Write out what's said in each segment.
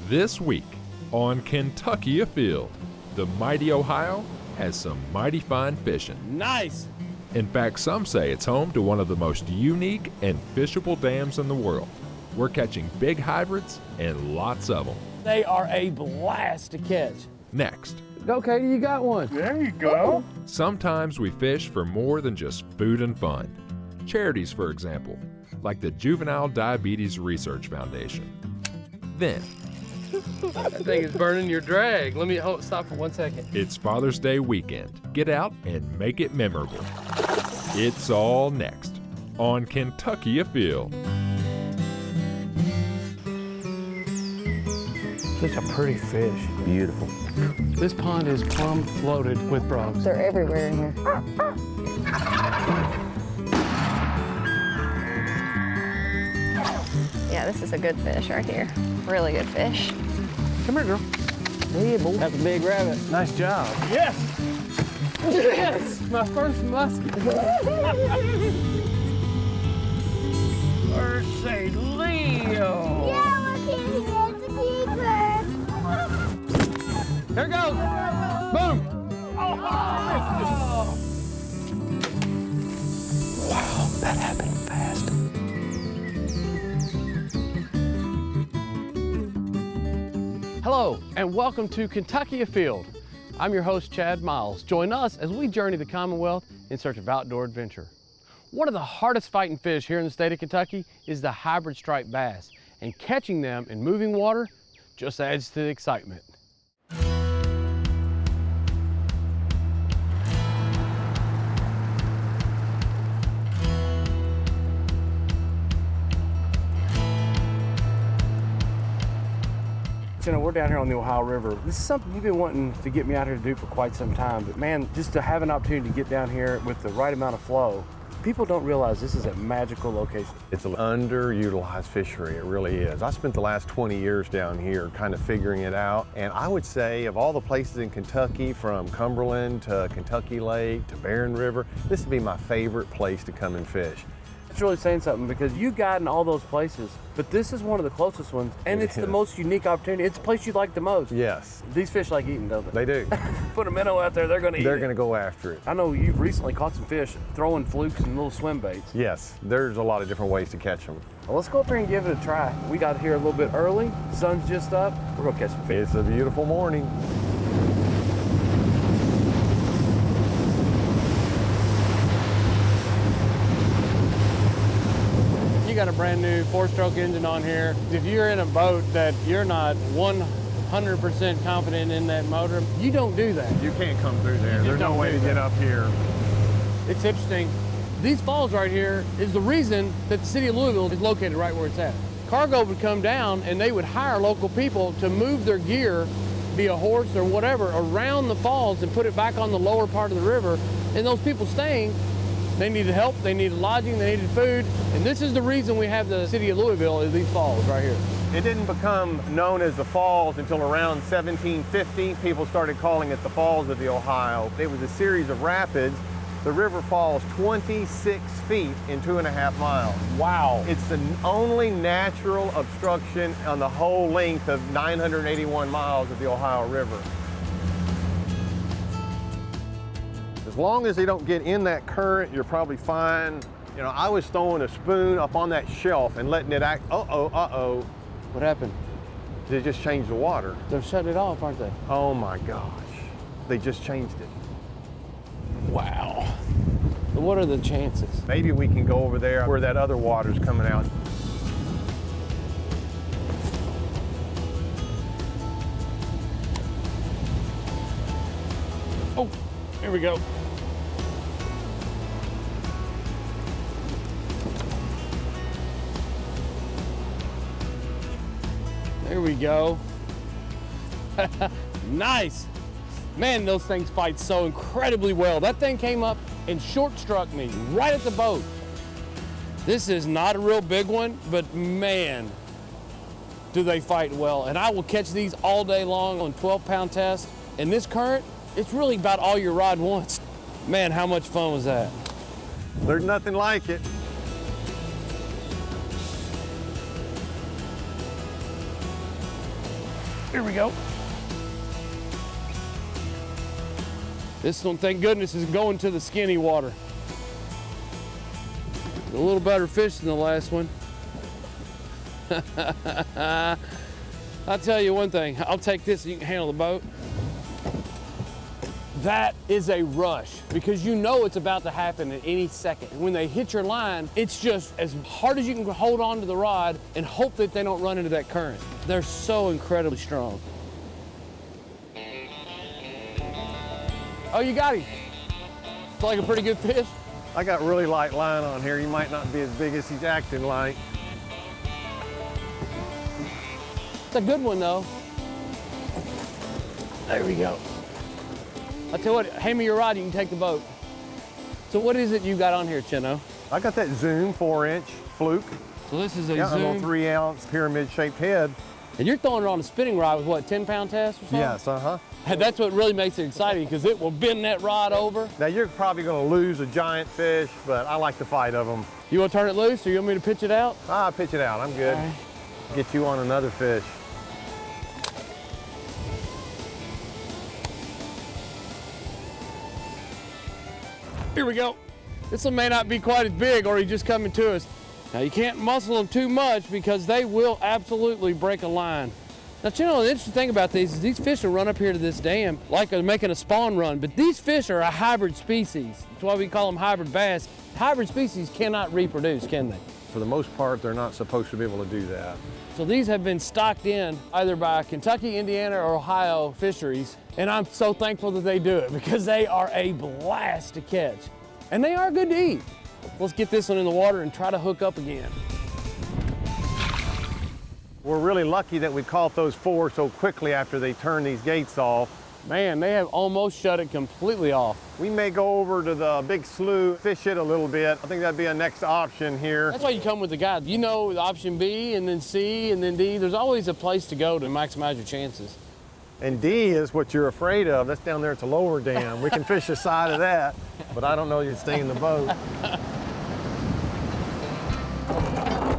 This week on Kentucky Afield, the mighty Ohio has some mighty fine fishing. Nice! In fact, some say it's home to one of the most unique and fishable dams in the world. We're catching big hybrids and lots of them. They are a blast to catch. Next. Go, Katie, you got one. There you go. Sometimes we fish for more than just food and fun. Charities, for example, like the Juvenile Diabetes Research Foundation. Then, That thing is burning your drag. Let me stop for 1 second. it's Father's Day weekend. Get out and make it memorable. It's all next on Kentucky Afield. Such a pretty fish. Beautiful. This pond is plumb loaded with frogs. They're everywhere in here. Yeah, this is a good fish right here. Really good fish. Come here, girl. Yeah, boy. That's a big rabbit. Nice job. Yes. Yes! My first muskie. Mercy Leo. Yeah, look at here, it's a keeper. There it goes. Boom. Wow, that happened fast. Hello, and welcome to Kentucky Afield. I'm your host, Chad Miles. Join us as we journey the Commonwealth in search of outdoor adventure. One of the hardest fighting fish here in the state of Kentucky is the hybrid striped bass, and catching them in moving water just adds to the excitement. You know, we're down here on the Ohio River. This is something you've been wanting to get me out here to do for quite some time, but man, just to have an opportunity to get down here with the right amount of flow, people don't realize this is a magical location. It's an underutilized fishery, it really is. I spent the last 20 years down here kind of figuring it out, and I would say of all the places in Kentucky, from Cumberland to Kentucky Lake to Barren River, this would be my favorite place to come and fish. It's really saying something because you got in all those places, but this is one of the closest ones, and it's the most unique opportunity. It's the place you like the most. Yes. These fish like eating, don't they? They do. Put a minnow out there, they're gonna eat They're it. going to go after it. I know you've recently caught some fish throwing flukes and little swim baits. Yes, there's a lot of different ways to catch them. Well, let's go up here and give it a try. We got here a little bit early, sun's just up, we're gonna catch some fish. It's a beautiful morning. You got a brand new 4-stroke engine on here. If you're in a boat that you're not 100% confident in that motor, you don't do that. You can't come through there. There's no don't way do to get that. up here. It's interesting. These falls right here is the reason that the city of Louisville is located right where it's at. Cargo would come down and they would hire local people to move their gear, be a horse or whatever, around the falls and put it back on the lower part of the river. And those people staying, they needed help, they needed lodging, they needed food. And this is the reason we have the city of Louisville is these falls right here. It didn't become known as the Falls until around 1750. People started calling it the Falls of the Ohio. It was a series of rapids. The river falls 26 feet in 2.5 miles. Wow. It's the only natural obstruction on the whole length of 981 miles of the Ohio River. As long as they don't get in that current, you're probably fine. You know, I was throwing a spoon up on that shelf and letting it act, uh-oh. What happened? They just changed the water. They're shutting it off, aren't they? Oh my gosh. They just changed it. Wow. What are the chances? Maybe we can go over there where that other water's coming out. Oh, here we go. There we go. Nice. Man, those things fight so incredibly well. That thing came up and short struck me right at the boat. This is not a real big one, but man, do they fight well. And I will catch these all day long on 12-pound tests. And this current, it's really about all your rod wants. Man, how much fun was that? There's nothing like it. Here we go. This one, thank goodness, is going to the skinny water. A little better fish than the last one. I'll tell you one thing, I'll take this so you can handle the boat. That is a rush because you know it's about to happen at any second. When they hit your line, it's just as hard as you can hold on to the rod and hope that they don't run into that current. They're so incredibly strong. Oh, you got him. It's like a pretty good fish. I got really light line on here. He might not be as big as he's acting like. It's a good one though. There we go. I'll tell you what, hand me your rod, you can take the boat. So what is it you got on here, Chino? I got that Zoom 4-inch fluke. So this is a Yeah, a little Zoom. 3-ounce pyramid-shaped head. And you're throwing it on a spinning rod with what, 10-pound test or something? Yes, uh-huh. And that's what really makes it exciting because it will bend that rod over. Now you're probably going to lose a giant fish, but I like the fight of them. You want to turn it loose or you want me to pitch it out? Ah, pitch it out. I'm good. All right. Get you on another fish. Here we go. This one may not be quite as big or he's just coming to us. Now you can't muscle them too much because they will absolutely break a line. Now, you know, the interesting thing about these is these fish will run up here to this dam like they're making a spawn run, but these fish are a hybrid species. That's why we call them hybrid bass. Hybrid species cannot reproduce, can they? For the most part, they're not supposed to be able to do that. So these have been stocked in either by Kentucky, Indiana, or Ohio fisheries, and I'm so thankful that they do it because they are a blast to catch. And they are good to eat. Let's get this one in the water and try to hook up again. We're really lucky that we caught those 4 so quickly after they turned these gates off. Man, they have almost shut it completely off. We may go over to the big slough, fish it a little bit. I think that'd be a next option here. That's why you come with the guide. You know the option B and then C and then D. There's always a place to go to maximize your chances. And D is what you're afraid of. That's down there at the lower dam. We can fish the side of that, but I don't know you'd stay in the boat.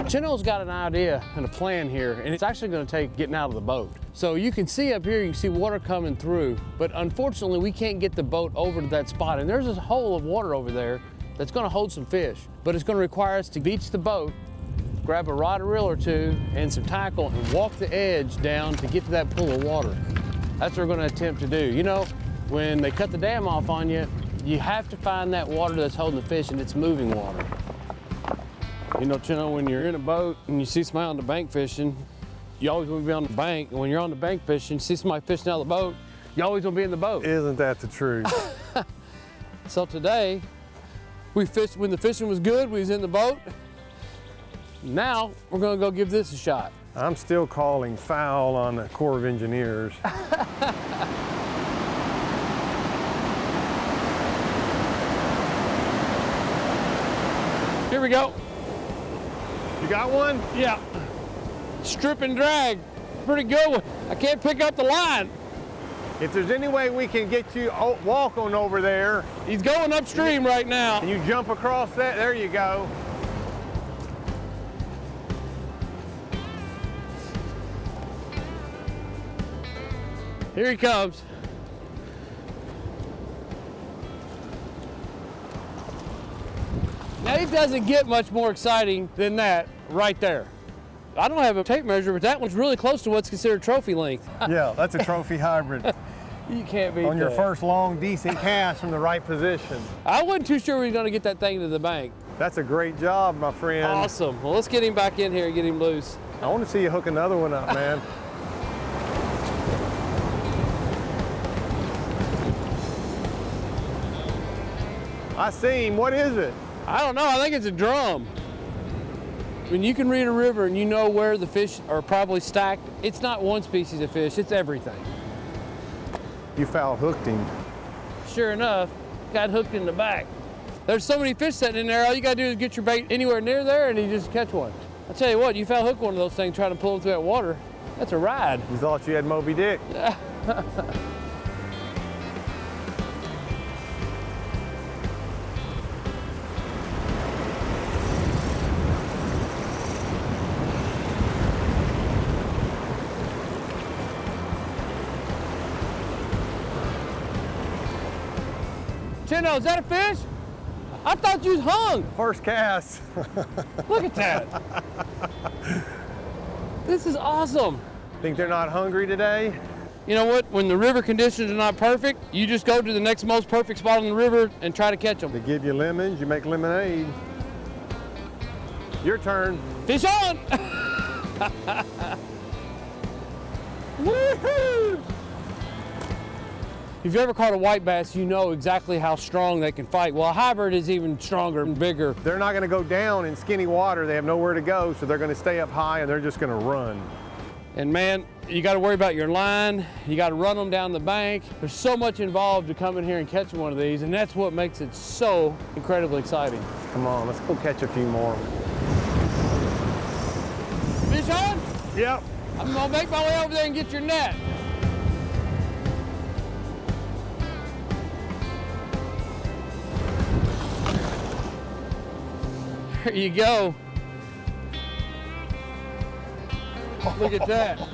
Chino's got an idea and a plan here, and it's actually going to take getting out of the boat. So you can see up here, you can see water coming through, but unfortunately we can't get the boat over to that spot. And there's this hole of water over there that's going to hold some fish, but it's going to require us to beach the boat, grab a rod or reel or two and some tackle and walk the edge down to get to that pool of water. That's what we're going to attempt to do. You know, when they cut the dam off on you, you have to find that water that's holding the fish and it's moving water. You know, Chino, when you're in a boat and you see somebody on the bank fishing, you always want to be on the bank. And when you're on the bank fishing, you see somebody fishing out of the boat, you always want to be in the boat. Isn't that the truth? So today, we fished when the fishing was good, we was in the boat. Now, we're going to go give this a shot. I'm still calling foul on the Corps of Engineers. Here we go. You got one? Yeah. Strip and drag. Pretty good one. I can't pick up the line. If there's any way we can get you walk on over there. He's going upstream right now. And you jump across that, there you go. Here he comes. Now it doesn't get much more exciting than that right there. I don't have a tape measure, but that one's really close to what's considered trophy length. Yeah, that's a trophy hybrid. You can't beat On your that. first long, decent cast from the right position. I wasn't too sure we were going to get that thing to the bank. That's a great job, my friend. Awesome. Well, let's get him back in here and get him loose. I want to see you hook another one up, man. I see him. What is it? I don't know. I think it's a drum. When you can read a river and you know where the fish are probably stacked, it's not one species of fish, it's everything. You foul hooked him. Sure enough, got hooked in the back. There's so many fish sitting in there, all you gotta do is get your bait anywhere near there and you just catch one. I'll tell you what, you foul hook one of those things trying to pull them through that water, that's a ride. You thought you had Moby Dick. Chino, is that a fish? I thought you was hung. First cast. Look at that. This is awesome. Think they're not hungry today? You know what? When the river conditions are not perfect, you just go to the next most perfect spot on the river and try to catch them. They give you lemons, you make lemonade. Your turn. Fish on! Woohoo! If you've ever caught a white bass, you know exactly how strong they can fight. Well, a hybrid is even stronger and bigger. They're not going to go down in skinny water. They have nowhere to go, so they're going to stay up high and they're just going to run. And man, you got to worry about your line. You got to run them down the bank. There's so much involved to come in here and catch one of these, and that's what makes it so incredibly exciting. Come on, let's go catch a few more. Fish on? Yep. I'm gonna make my way over there and get your net. There you go. Look at that.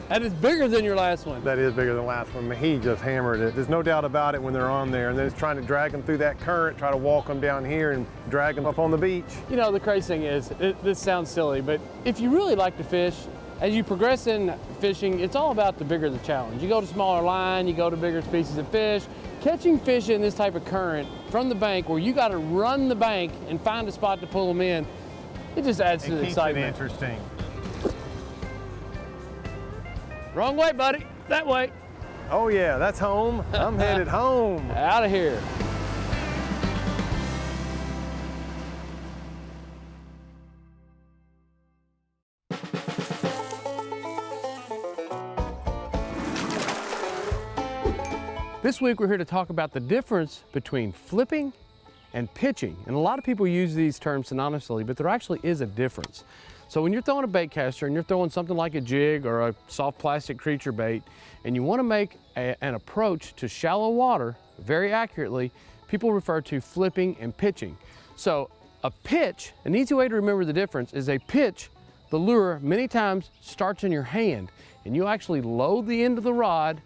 That is bigger than your last one. That is bigger than the last one. He just hammered it. There's no doubt about it when they're on there. And then it's trying to drag them through that current, try to walk them down here and drag them up on the beach. You know, the crazy thing is, this sounds silly, but if you really like to fish, as you progress in fishing, it's all about the bigger the challenge. You go to smaller line, you go to bigger species of fish. Catching fish in this type of current from the bank where you got to run the bank and find a spot to pull them in, it just adds to the excitement. It keeps it interesting. Wrong way, buddy. That way. Oh yeah, that's home. I'm headed home. Out of here. This week we're here to talk about the difference between flipping and pitching. And a lot of people use these terms synonymously, but there actually is a difference. So when you're throwing a bait caster and you're throwing something like a jig or a soft plastic creature bait, and you want to make an approach to shallow water very accurately, people refer to flipping and pitching. So a pitch, an easy way to remember the difference is a pitch, the lure many times starts in your hand, and you actually load the end of the rod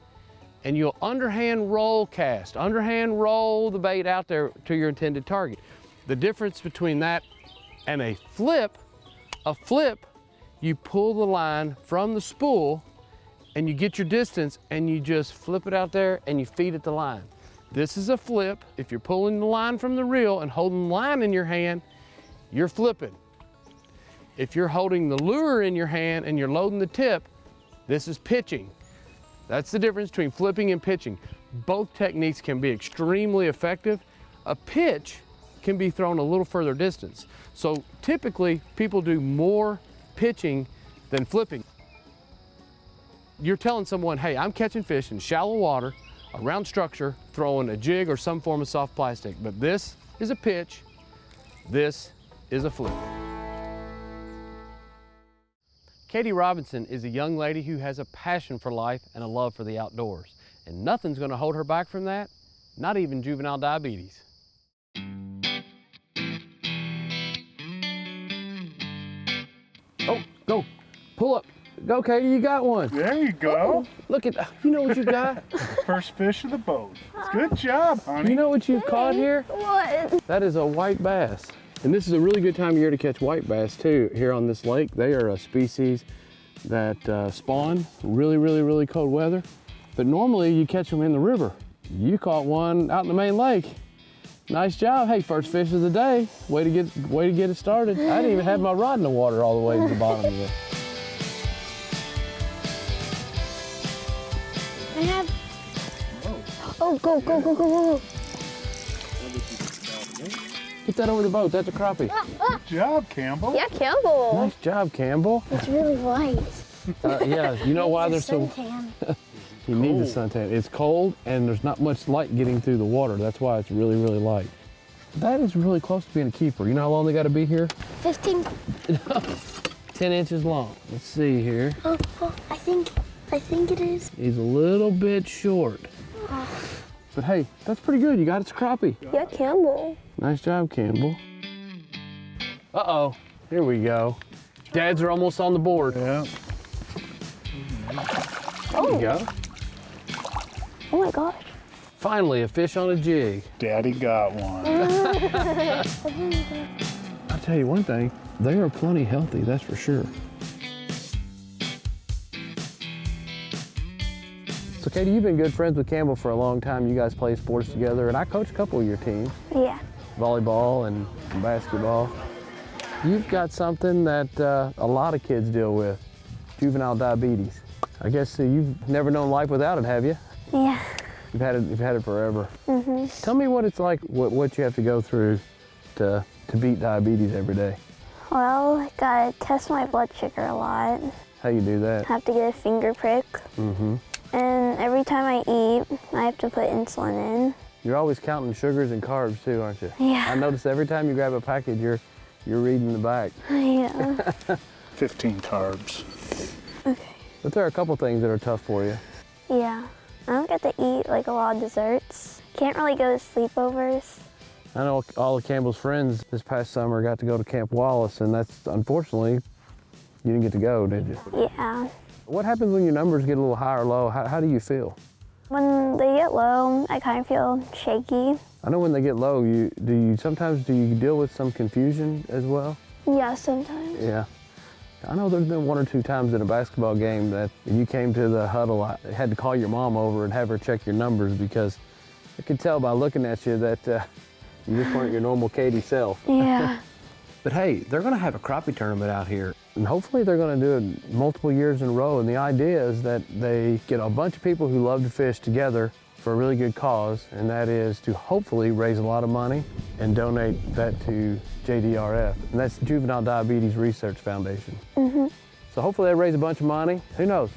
and you'll underhand roll cast, underhand roll the bait out there to your intended target. The difference between that and a flip, you pull the line from the spool and you get your distance and you just flip it out there and you feed it the line. This is a flip. If you're pulling the line from the reel and holding the line in your hand, you're flipping. If you're holding the lure in your hand and you're loading the tip, this is pitching. That's the difference between flipping and pitching. Both techniques can be extremely effective. A pitch can be thrown a little further distance. So typically people do more pitching than flipping. You're telling someone, hey, I'm catching fish in shallow water, around structure, throwing a jig or some form of soft plastic, but this is a pitch, this is a flip. Katie Robinson is a young lady who has a passion for life and a love for the outdoors. And nothing's gonna hold her back from that, not even juvenile diabetes. Oh, go, pull up. Go, Katie, you got one. There you go. Look at, you know what you got? First fish of the boat. Good job, honey. You know what you've caught here? What? That is a white bass. And this is a really good time of year to catch white bass too, here on this lake. They are a species that spawn really cold weather. But normally you catch them in the river. You caught one out in the main lake. Nice job. Hey, first fish of the day. Way to get it started. I didn't even have my rod in the water all the way to the bottom of it. I have. Oh, go. Get that over the boat. That's a crappie. Good job, Campbell. Yeah, Campbell. Nice job, Campbell. It's really light. Yeah, you know why there's so... Suntan. You need the suntan. It's cold and there's not much light getting through the water. That's why it's really light. That is really close to being a keeper. You know how long they got to be here? 15. 10 inches long. Let's see here. Oh, I think it is. He's a little bit short. But hey, that's pretty good. You got it's a crappie. Yeah, Campbell. Nice job, Campbell. Uh-oh, here we go. Dads are almost on the board. Yeah. There you go. Oh my gosh. Finally, a fish on a jig. Daddy got one. I'll tell you one thing, they are plenty healthy, that's for sure. So Katie, you've been good friends with Campbell for a long time. You guys play sports together, and I coach a couple of your teams. Yeah. Volleyball and basketball. You've got something that a lot of kids deal with, juvenile diabetes. I guess you've never known life without it, have you? Yeah. You've had it forever. Tell me what it's like, what you have to go through to beat diabetes every day. Well, I gotta test my blood sugar a lot. How you do that? Have to get a finger prick. And every time I eat, I have to put insulin in. You're always counting sugars and carbs too, aren't you? Yeah. I notice every time you grab a package, you're reading the back. Yeah. 15 carbs. Okay. But there are a couple things that are tough for you. Yeah. I don't get to eat like a lot of desserts. Can't really go to sleepovers. I know all of Campbell's friends this past summer got to go to Camp Wallace, and that's unfortunately, you didn't get to go, did you? Yeah. What happens when your numbers get a little high or low? How do you feel? When they get low, I kind of feel shaky. I know when they get low, sometimes do you deal with some confusion as well? Yeah, sometimes. Yeah. I know there's been one or two times in a basketball game that you came to the huddle, I had to call your mom over and have her check your numbers because I could tell by looking at you that you just weren't your normal Katie self. Yeah. But hey, they're gonna have a crappie tournament out here. And hopefully they're going to do it multiple years in a row. And the idea is that they get a bunch of people who love to fish together for a really good cause, and that is to hopefully raise a lot of money and donate that to JDRF, and that's Juvenile Diabetes Research Foundation. So hopefully they raise a bunch of money. Who knows?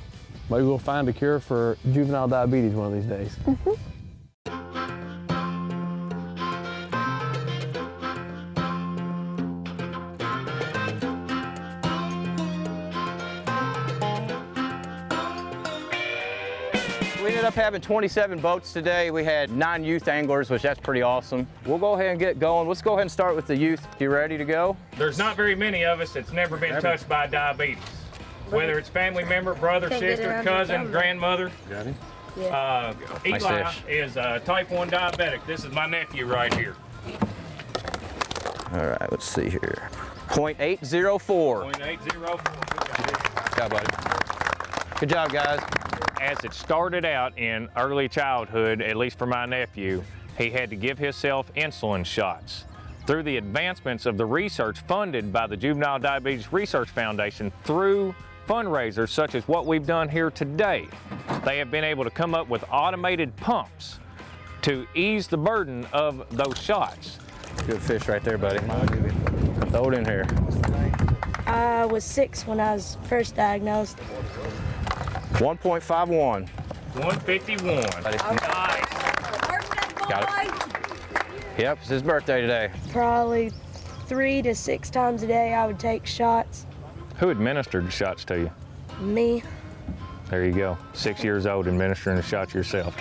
Maybe we'll find a cure for juvenile diabetes one of these days. We ended up having 27 boats today. We had 9 youth anglers, which that's pretty awesome. We'll go ahead and get going. Let's go ahead and start with the youth. You ready to go? There's not very many of us that's never been touched by diabetes. Whether it's family member, brother, sister, cousin, grandmother. Got it? Eli Nice fish. is type 1 diabetic. This is my nephew right here. All right, let's see here. 0.804. 0.804. Good job, buddy. Good job, guys. As it started out in early childhood, at least for my nephew, he had to give himself insulin shots. Through the advancements of the research funded by the Juvenile Diabetes Research Foundation through fundraisers such as what we've done here today, they have been able to come up with automated pumps to ease the burden of those shots. Good fish right there, buddy. Throw it in here. I was 6 when I was first diagnosed. 1.51. 151. Nice. Got it. Yep, it's his birthday today. Probably 3 to 6 times a day I would take shots. Who administered the shots to you? Me. There you go. 6 years old, administering the shots yourself.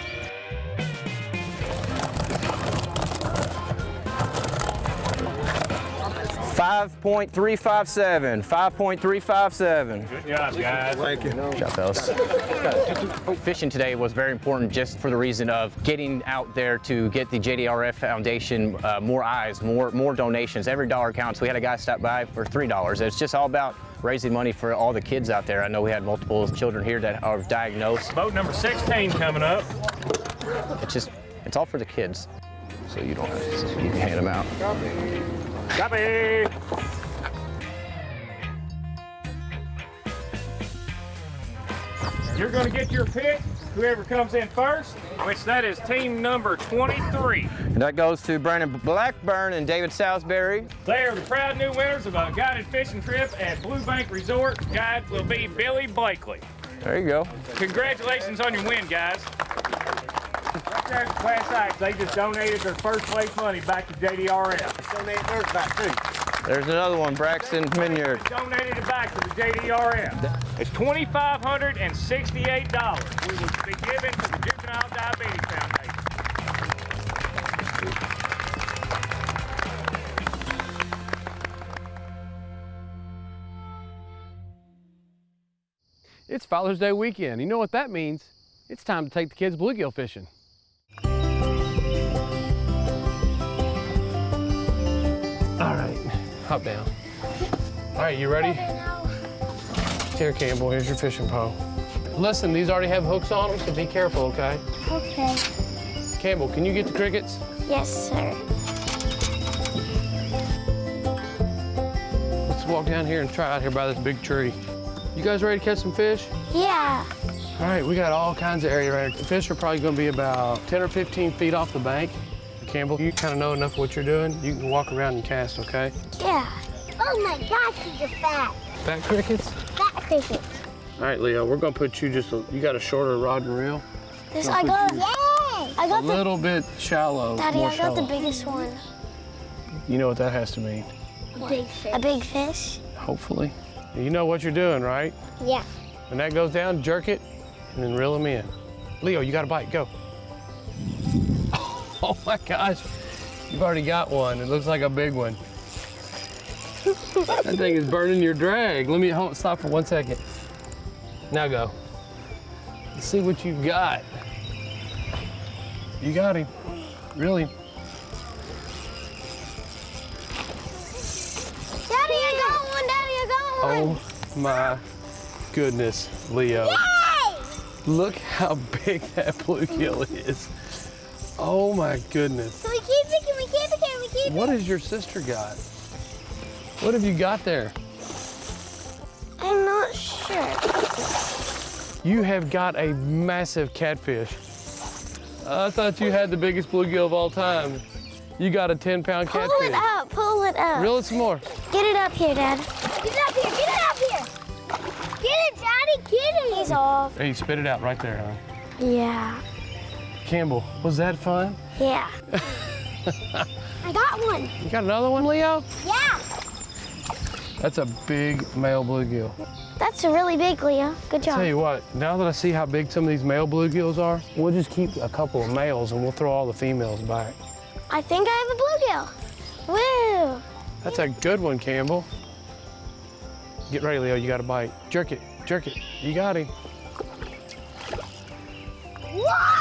$5.357. 5.357. Good job, guys. Thank you. Good job, fellas. Fishing today was very important just for the reason of getting out there to get the JDRF Foundation more eyes, more donations. Every dollar counts. We had a guy stop by for $3. It's just all about raising money for all the kids out there. I know we had multiple children here that are diagnosed. Boat number 16 coming up. It's all for the kids. So you don't have to, you can hand them out. Copy. You're going to get your pick, whoever comes in first, which that is team number 23. And that goes to Brandon Blackburn and David Salisbury. They are the proud new winners of a guided fishing trip at Blue Bank Resort. Guide will be Billy Blakely. There you go. Congratulations on your win, guys. Right there at Class X, they just donated their first place money back to JDRF. Donate theirs back too. There's another one, Braxton Minyard. Donated it back to the JDRF. It's $2,568. We will be given to the Juvenile Diabetes Foundation. It's Father's Day weekend. You know what that means? It's time to take the kids bluegill fishing. Hop down. All right, you ready? Here, Campbell, here's your fishing pole. Listen, these already have hooks on them, so be careful, okay? Okay. Campbell, can you get the crickets? Yes, sir. Let's walk down here and try out here by this big tree. You guys ready to catch some fish? Yeah. All right, we got all kinds of area right here. The fish are probably gonna be about 10 or 15 feet off the bank. Campbell, you kind of know enough of what you're doing. You can walk around and cast, okay? Yeah. Oh my gosh, these are fat. Fat crickets? Fat crickets. All right, Leo, we're gonna put you you got a shorter rod and reel? This I got. Yay! I got a little bit shallow. Daddy, more I got shallow. the biggest one. You know what that has to mean? A big fish. A big fish? Hopefully. You know what you're doing, right? Yeah. When that goes down, jerk it, and then reel them in. Leo, you got a bite, go. Oh my gosh, you've already got one. It looks like a big one. That thing is burning your drag. Let me stop for 1 second. Now go. Let's see what you've got. You got him, really. Daddy, I got one, Daddy, I got one. Oh my goodness, Leo. Yay! Look how big that bluegill is. Oh my goodness. Can we keep it? Can we keep it? Can we keep it? What has your sister got? What have you got there? I'm not sure. You have got a massive catfish. I thought you had the biggest bluegill of all time. You got a 10-pound catfish. Pull it up, pull it up. Reel it some more. Get it up here, Dad. Get it up here, get it up here. Get it, Daddy, get it. He's off. Hey, spit it out right there, huh? Yeah. Campbell, was that fun? Yeah. I got one. You got another one, Leo? Yeah. That's a big male bluegill. That's a really big, Leo. Good job. Tell you what, now that I see how big some of these male bluegills are, we'll just keep a couple of males and we'll throw all the females back. I think I have a bluegill. Woo. That's a good one, Campbell. Get ready, Leo, you got a bite. Jerk it, jerk it. You got him. Whoa!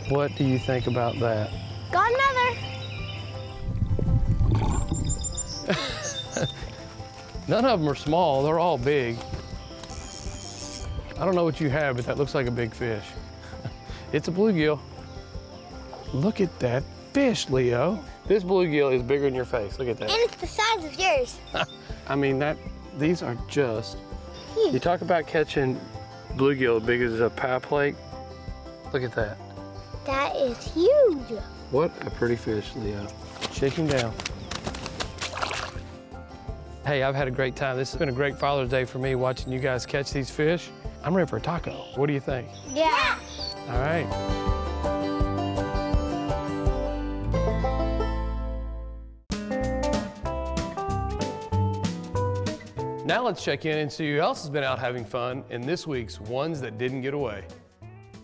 What do you think about that? Got another. None of them are small, they're all big. I don't know what you have, but that looks like a big fish. It's a bluegill. Look at that fish, Leo. This bluegill is bigger than your face, look at that. And it's the size of yours. I mean, these are just, Huge. you talk about catching bluegill as big as a pie plate. Look at that. That is huge. What a pretty fish, Leo. Shake him down. Hey, I've had a great time. This has been a great Father's Day for me watching you guys catch these fish. I'm ready for a taco. What do you think? Yeah. All right. Now let's check in and see who else has been out having fun in this week's Ones That Didn't Get Away.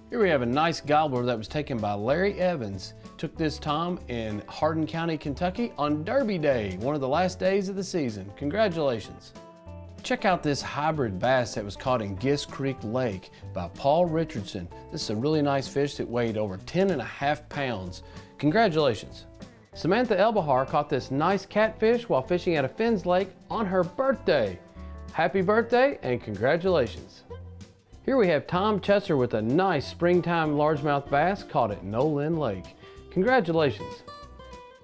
Here we have a nice gobbler that was taken by Larry Evans. Took this Tom in Hardin County, Kentucky on Derby Day, one of the last days of the season. Congratulations. Check out this hybrid bass that was caught in Gist Creek Lake by Paul Richardson. This is a really nice fish that weighed over 10.5 pounds. Congratulations. Samantha Elbahar caught this nice catfish while fishing at a Finns Lake on her birthday. Happy birthday and congratulations. Here we have Tom Chesser with a nice springtime largemouth bass caught at Nolin Lake. Congratulations.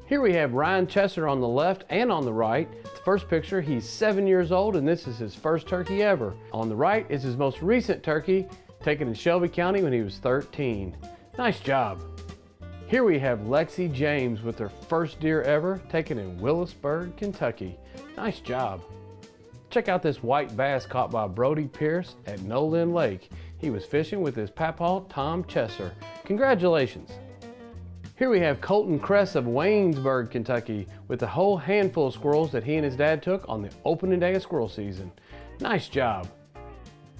Here we have Ryan Chesser on the left and on the right. The first picture, he's 7 years old and this is his first turkey ever. On the right is his most recent turkey, taken in Shelby County when he was 13. Nice job. Here we have Lexi James with her first deer ever, taken in Willisburg, Kentucky. Nice job. Check out this white bass caught by Brody Pierce at Nolin Lake. He was fishing with his papaw, Tom Chesser. Congratulations. Here we have Colton Kress of Waynesburg, Kentucky, with a whole handful of squirrels that he and his dad took on the opening day of squirrel season. Nice job.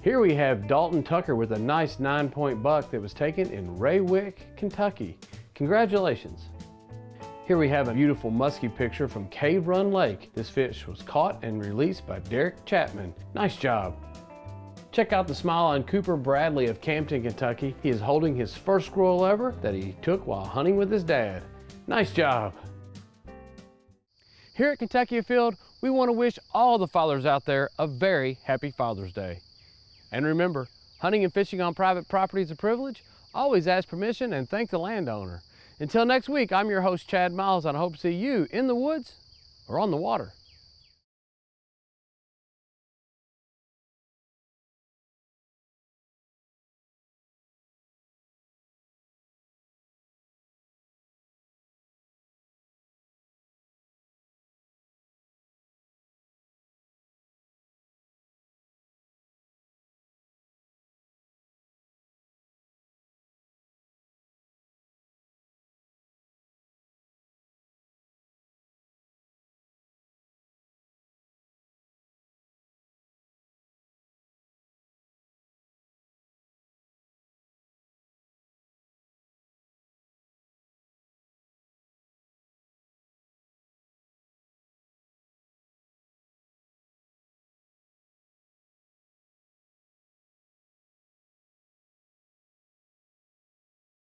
Here we have Dalton Tucker with a nice 9-point buck that was taken in Raywick, Kentucky. Congratulations. Here we have a beautiful muskie picture from Cave Run Lake. This fish was caught and released by Derek Chapman. Nice job. Check out the smile on Cooper Bradley of Campton, Kentucky. He is holding his first squirrel ever that he took while hunting with his dad. Nice job. Here at Kentucky Afield, we want to wish all the fathers out there a very happy Father's Day. And remember, hunting and fishing on private property is a privilege. Always ask permission and thank the landowner. Until next week, I'm your host, Chad Miles, and I hope to see you in the woods or on the water.